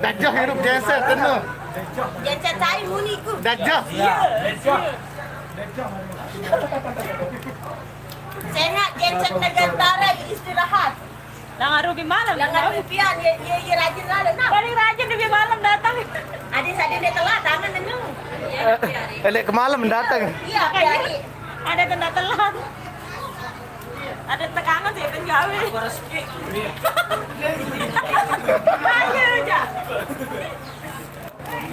Dajjah hidup geser tenu. Geser cai muniku. Dajjah. Sehat geser negara istirahat. Langar Ruby malam. Langar rupiah ye rajin lalu nak. Paling rajin Ruby malam datang. Adik dia telat tangan tenu. Elek ke malam datang. Iya, hari. Ada tanda telat. Ada tekanan sih pengawe. Ayo aja.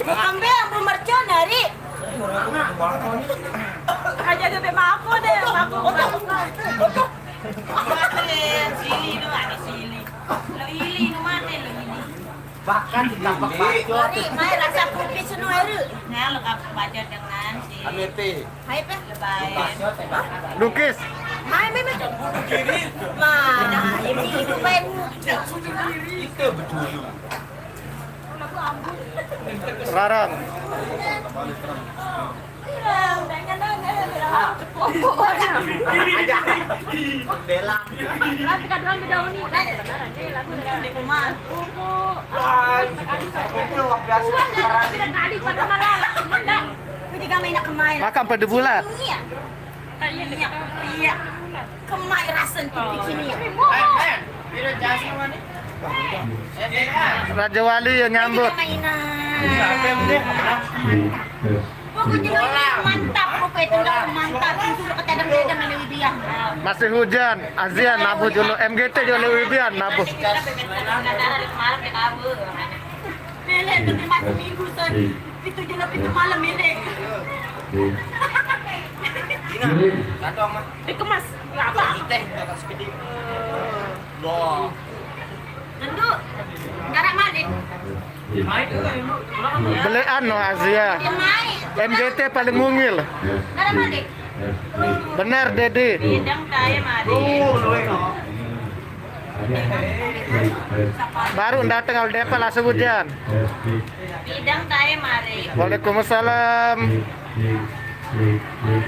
Ambil ambil mercon hari. Aja gede aku deh, aku. Sili tu ada sili. Lo ili nu mate lo ili. Bahkan ditambah bacot. Hari mai rasa kopi senu hari. Nah, lo kapal baca dengan si. Amete. Hai pe. Lebay. Lukis. Hai me. Mana ini itu main Itu betul. Rarang. Bela. Lagu kadang beda uni. Lagu dari kuman. Itu luar biasa. Kali pada malam. Ketika main nak kemain. Makan pada bulat. Iya. Iya. Kemai rasen kopi kini. Raja Wali yang nyambut. Pokoknya mantap kopi itu mantap. Itu kadang-kadang ada wibian. Masih hujan. Azian nabu dulu. MGT juga Wibian nabu. Malam dia kabur. Mele tu masih minggu sen. Itu je lah pintu malam mele. Dikemas. Apa? Nenduk. Garak malik. Belian no Azia. Dia main. MGT paling mungil. Garak malik. Benar Dedi. Bidang saya mari. Baru datang al depa langsung hujan. Bidang saya mari. Waalaikumsalam.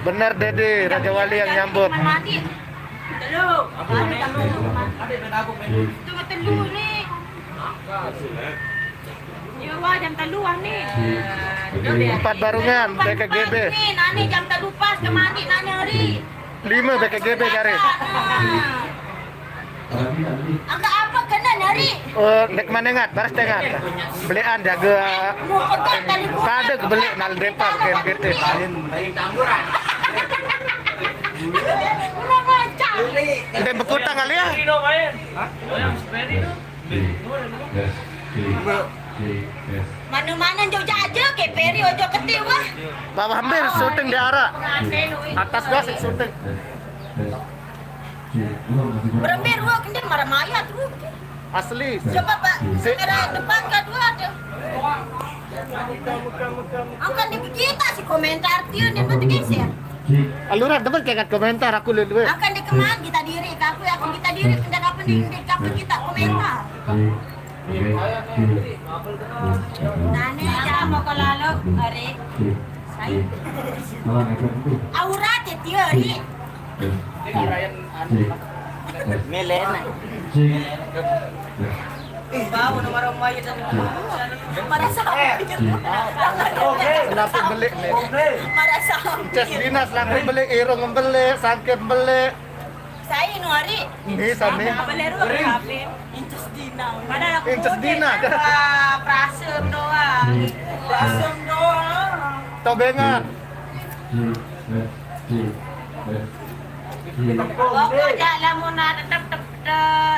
Benar Dedi, Raja Wali yang nyambut. Mati. Telu. Tunggu telu ni. Ya wah jam taluan nih. 4 barungan BKGB. Ni nani jam tak lupa ke mandi nani hari. 5 BKGB garis. Angka apa kena hari? Oh, nek manengat, baras tengat. Belian jaga Mau pegang tali kada beli nal depa ke MGT. Udah macam. Ente bekutang kali ya. Mana-mana jauh aja ke peri ojo ketiu wah. Bawah hampir syuting di arah. Atas gua syuting. Berember ruang kendeng marah mayat ruang. Asli. Coba Pak, kamera depan kan dua ada. Akan di kita si komentar dia ni nanti geser. Aluran dapat kayak komentar aku dulu. Akan di keman kita diri, aku kita diri dan apa di kapan kita komentar. Nani jangan mau ke lalu hari. Saya. Aurat itu hari. Melena. Bawa nomor mayat dan marah sakit. Kenapa beli nih? Marah sakit. Cas dinas lang beli, irong beli, sangkep beli. Saya nu hari. Ini sami. Balero kape. Inces dinang. Padahal aku Inces dina. Prasem doang. Prasem doang. Tobengan. Pokok jalan mau nak tetap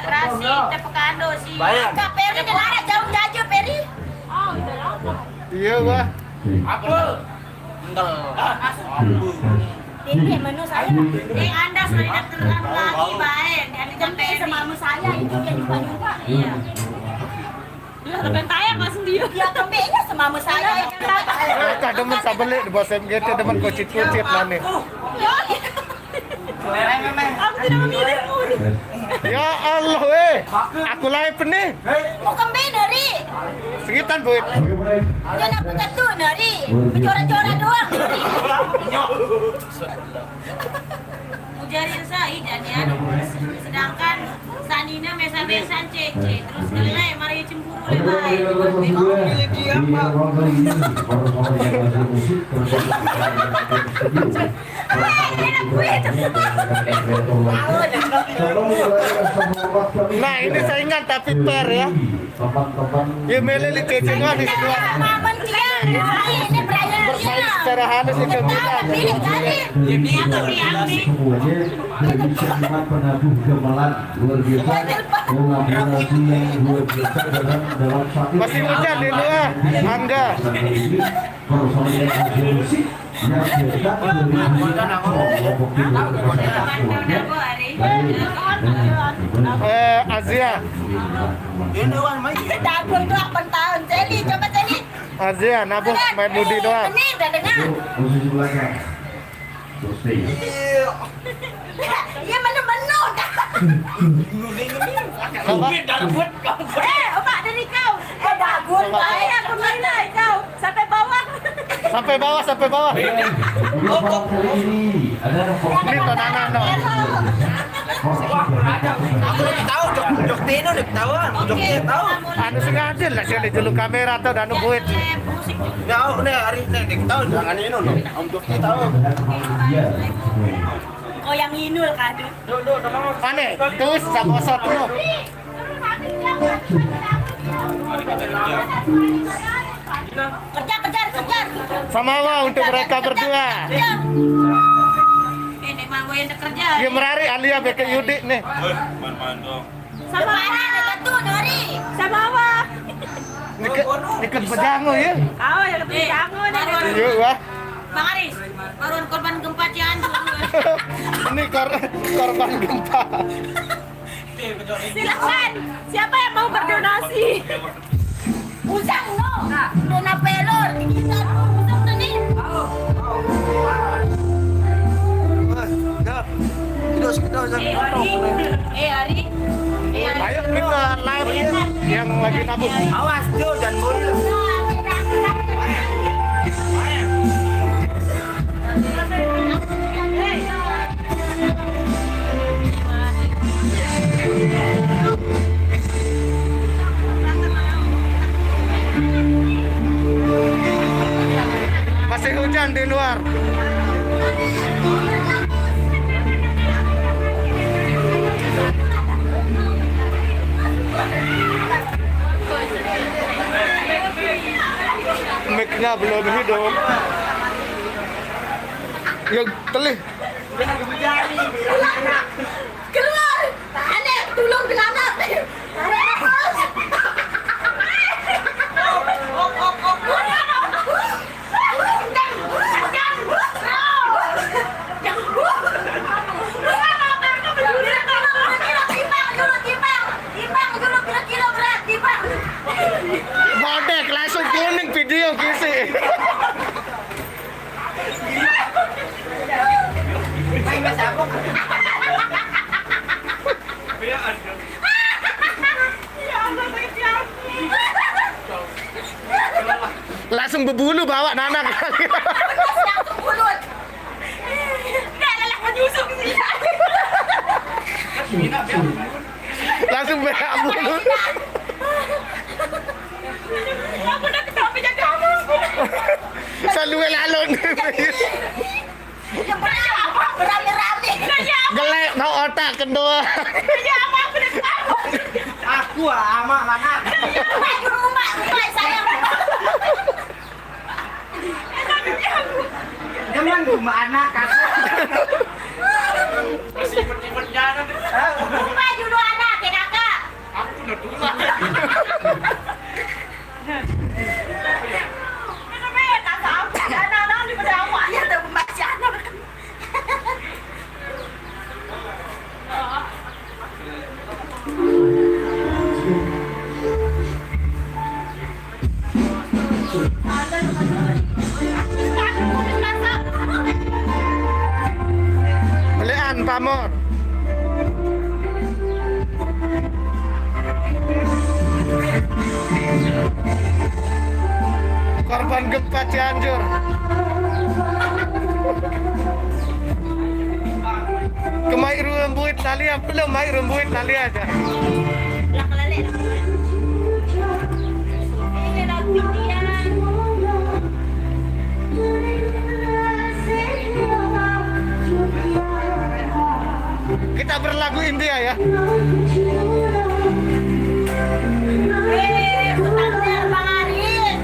rasi tepekando si. Kak Peri dah larat jauh jauh Peri. Oh, itu apa? Iya gua. Ini menu saya. Anda sudah terang lagi baik. Yang sampai sama menu saya itu dia jumpa. Iya. Dia sampai tayang langsung dia. Dia kembengnya sama menu saya. Kak demen sabeli di bawah MGT demen kucit-kucit nani. Aku tidak memilihmu. Ya Allah weh. Aku live nih. Mau kembeng dari. Segitan buit. Jangan apa katu dari. Corak-corak doang. Ujarin saya dan ya. Sedangkan Sani Nina mesa-mesan cece terus nilai mari cemburu Oke, lebay. di awal kali ini para pemain yang hasil musik Nah ini saingan tapi fair ya. Ya meleli kecengan di situ. Paman dia, ini berani Bersaing secara halus itu bukan. pilih kali. semuanya bisa memang penabuh gamelan luar biasa, kolaborasi yang luar biasa dalam satu Masih hujan di luar, Angga. para pemain yang hasil musik yang cetak dari Azia, Ini orang main. Dapur tuh 8 tahun. Celi, coba Celi. Azia, nabuh main budi doang. Ini udah dengar. posisi belakang selesai. Ya menu-menu. Opak dari kau. Dagun baik aku nilai kau. Sampai bawah. Sampai bawah, sampai bawah. Malam kali ini adalah Ini tonana no. Aku udah tahu, jok Tino udah tahu, jok Tino tahu. Anu sengaja lah sih dijuluk kamera atau anu buit. Tahu nih hari ini tahu jangan ini no. Om jok Tino tahu. Kau yang inul kadu. Aneh, terus sama satu. Kejar. Sama wa untuk mereka berdua. Ini mah gue yang kerja. Dia merari Alia beke Yudi nih. Sama ada tuh Nori. Sama apa? Ikat pejango ya. Kau yang ketemu kamu nih. Yuk wah. Bang Aris, baruan korban gempa Cianjur. Ini korban gempa. Silakan. Siapa yang mau berdonasi? Usang no. Dona pelor. Kita usang tadi. Ari. Ayo kita live yang lagi nabung. Awas tuh dan boleh. Masih hujan di luar. Mic-nya belum hidup. Yang telih. Keluar. Aneh, tolong gelana. Bodek langsung kuning video kisi. Langsung berbulu bawa nanak. Langsung berak bulu. Aku udah ketawa kamu. Selalu lalun. Berami-rami. Gelek no otak kedua. Aku ama mana? Rumah saya. Jangan rumah anak aku. Rumah dulu anak, ya kakak. Belian pamor. Korban gempa Cianjur. Kemai rumbuit Talia belum, mai rumbuit Talia aja. Lah kelale lah. Ini lah pilihan. Kita berlagu India ya. Utangnya Bang Arin.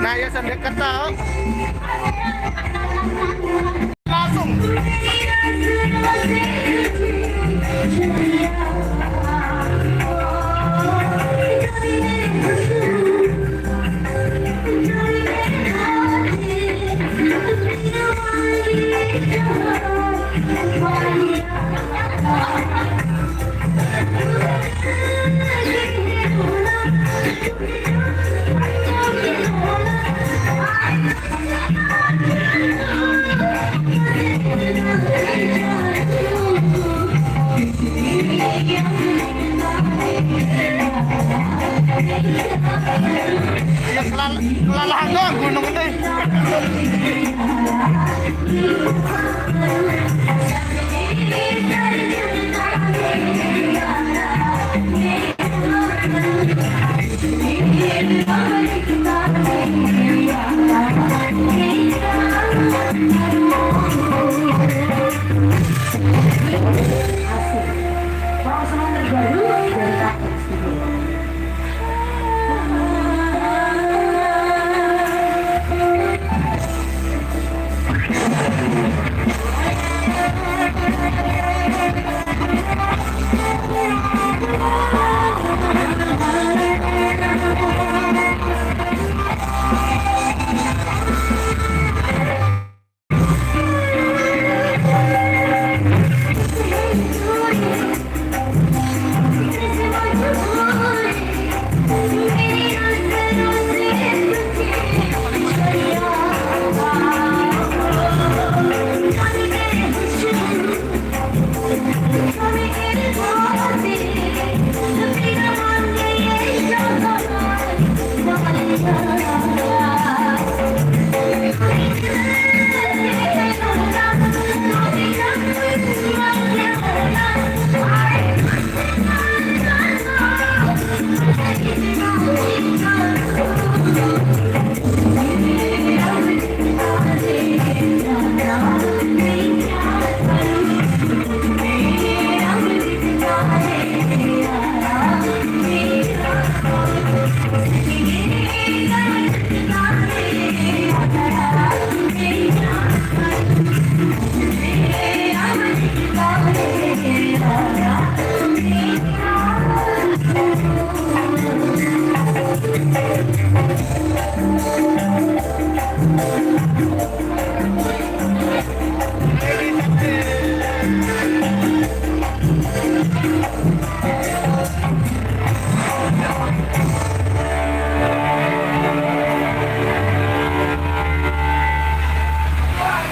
Nah ya sampai ketau. Langsung. Ya kelalahan doang gunung ini.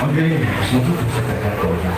Oke, semoga bisa tercapai.